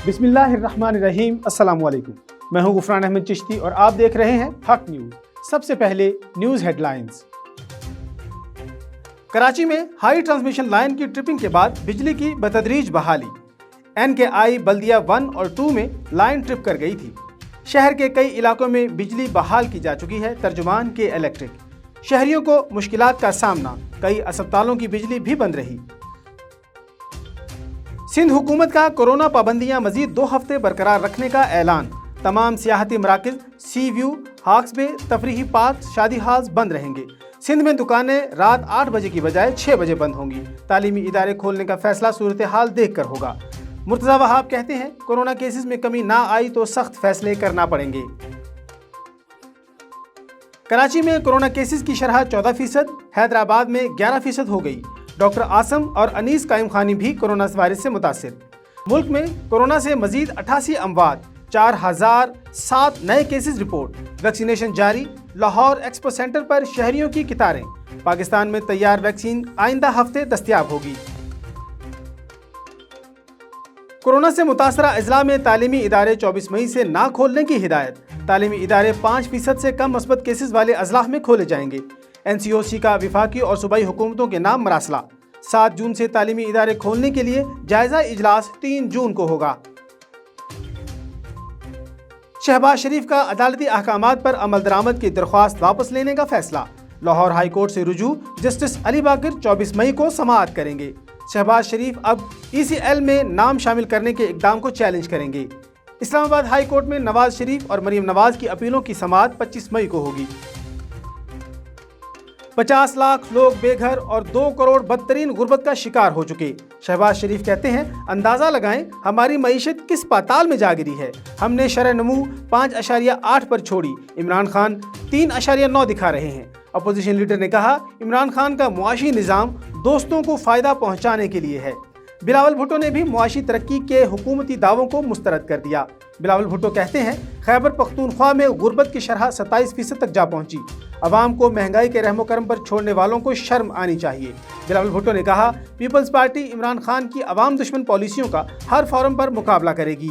बिस्मिल्लाहिर्रहमानिर्रहीम। अस्सलाम वालेकुम। मैं हूं गुफरान अहमद चिश्ती और आप देख रहे हैं हक न्यूज़। सबसे पहले न्यूज़ हेडलाइंस। कराची में हाई ट्रांसमिशन लाइन की ट्रिपिंग के बाद बिजली की बतदरीज बहाली। NKI बल्दिया 1 और 2 में लाइन ट्रिप कर गई थी। शहर के कई इलाकों में बिजली बहाल की जा चुकी है। तर्जुमान के इलेक्ट्रिक। शहरियों को मुश्किलात का सामना, कई अस्पतालों की बिजली भी बंद रही। सिंध हुकूमत का कोरोना पाबंदियां मजीद 2 हफ्ते बरकरार रखने का ऐलान। तमाम सियाहती मराकज़, सी व्यू, हॉक्स बे, तफरीही पार्क, शादी हाल्स बंद रहेंगे। सिंध में दुकानें रात 8 बजे की बजाय 6 बजे बंद होंगी। तालीमी इदारे खोलने का फैसला सूरत हाल देख कर होगा। मुर्तज़ा वहाब कहते हैं, कोरोना केसेस में कमी ना आई तो सख्त फैसले करना पड़ेंगे। कराची में कोरोना केसेस की शरह 14%, हैदराबाद में 11% हो गई। डॉक्टर आसम और अनीस कायम खानी भी कोरोना वायरस से मुतासिर। मुल्क में कोरोना से मजीद 88 अमवात, 4007 नए केसेस रिपोर्ट। वैक्सीनेशन जारी। लाहौर एक्सपो सेंटर पर शहरियों की कितारें। पाकिस्तान में तैयार वैक्सीन आइंदा हफ्ते दस्तयाब होगी। कोरोना से मुतासरा अजला में तालीमी इदारे 24 मई से ना खोलने की हिदायत। तालीमी इदारे 5% से कम मस्बत केसेस वाले अजला में खोले जाएंगे। NCOC का विफाकी और सूबाई हुकूमतों के नाम मरासला। 7 जून से तालीमी इदारे खोलने के लिए जायजा इजलास 3 जून को होगा। शहबाज शरीफ का अदालती अहकामात पर अमल दरामद की दरख्वास्त वापस लेने का फैसला। लाहौर हाई कोर्ट से रुजू जस्टिस अली बाकर 24 मई को समाअत करेंगे। शहबाज शरीफ अब ECL में नाम शामिल करने के इक़दाम को चैलेंज करेंगे। इस्लामाबाद हाई कोर्ट में नवाज शरीफ और मरीम नवाज की अपीलों की समाअत 25 मई को होगी। 50 लाख लोग बेघर और 2 करोड़ बदतरीन गुर्बत का शिकार हो चुके। शहबाज शरीफ कहते हैं, अंदाजा लगाएं हमारी मईशत किस पाताल में जा गिरी है। हमने शरह नमू 5.8 पर छोड़ी। इमरान खान 3.9 दिखा रहे हैं। अपोजिशन लीडर ने कहा, इमरान खान का मुआशी निज़ाम दोस्तों को फ़ायदा पहुँचाने के लिए है। बिलावल भुट्टो ने भी मुआशी तरक्की के हुकूमती दावों को मुस्तरद कर दिया। बिलावल भुट्टो कहते हैं, खैबर पख्तूनख्वा में गुर्बत की शरह 27% तक जा पहुंची। अवाम को महंगाई के रहमो करम पर छोड़ने वालों को शर्म आनी चाहिए। बिलावल भुट्टो ने कहा, पीपल्स पार्टी इमरान खान की अवाम दुश्मन पॉलिसियों का हर फोरम पर मुकाबला करेगी।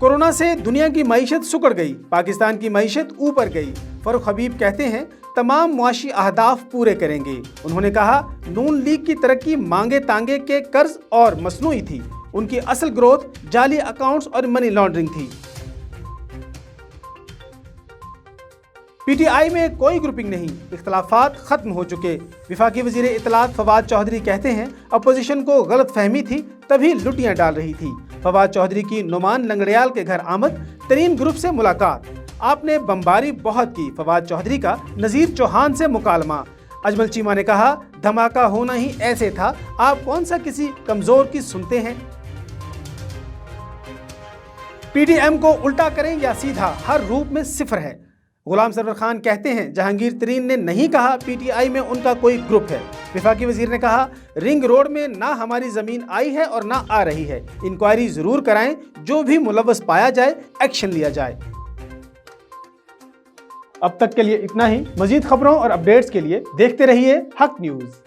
कोरोना से दुनिया की मईशत सुकड़ गई, पाकिस्तान की मईशत ऊपर गई। फरूख हबीब कहते हैं, तमाम मुआशी अहदाफ पूरे करेंगे। उन्होंने कहा, नून लीग की तरक्की मांगे तांगे के कर्ज और मसनूई थी। उनकी असल ग्रोथ जाली अकाउंट्स और मनी लॉन्ड्रिंग थी। PTI में कोई ग्रुपिंग नहीं, इख्तलाफात खत्म हो चुके। विफाकी वजीर इत्तलात फवाद चौधरी कहते हैं, अपोजिशन को गलत फहमी थी तभी लुटियां डाल रही थी। फवाद चौधरी की नुमान लंगड़ियाल के घर आमद, तरीन ग्रुप से मुलाकात। आपने बमबारी बहुत की। फवाद चौधरी का नज़ीर चौहान से मुकालमा। अजमल चीमा ने कहा, धमाका होना ही ऐसे था, आप कौन सा किसी कमजोर की सुनते हैं। PDM को उल्टा करें या सीधा, हर रूप में सिफर है। गुलाम सरवर खान कहते हैं, जहांगीर तरीन ने नहीं कहा PTI में उनका कोई ग्रुप है। विफाकी वजीर ने कहा, रिंग रोड में ना हमारी जमीन आई है और ना आ रही है। इंक्वायरी जरूर कराएं, जो भी मुलव्वस पाया जाए एक्शन लिया जाए। अब तक के लिए इतना ही। मजीद खबरों और अपडेट्स के लिए देखते रहिए हक न्यूज़।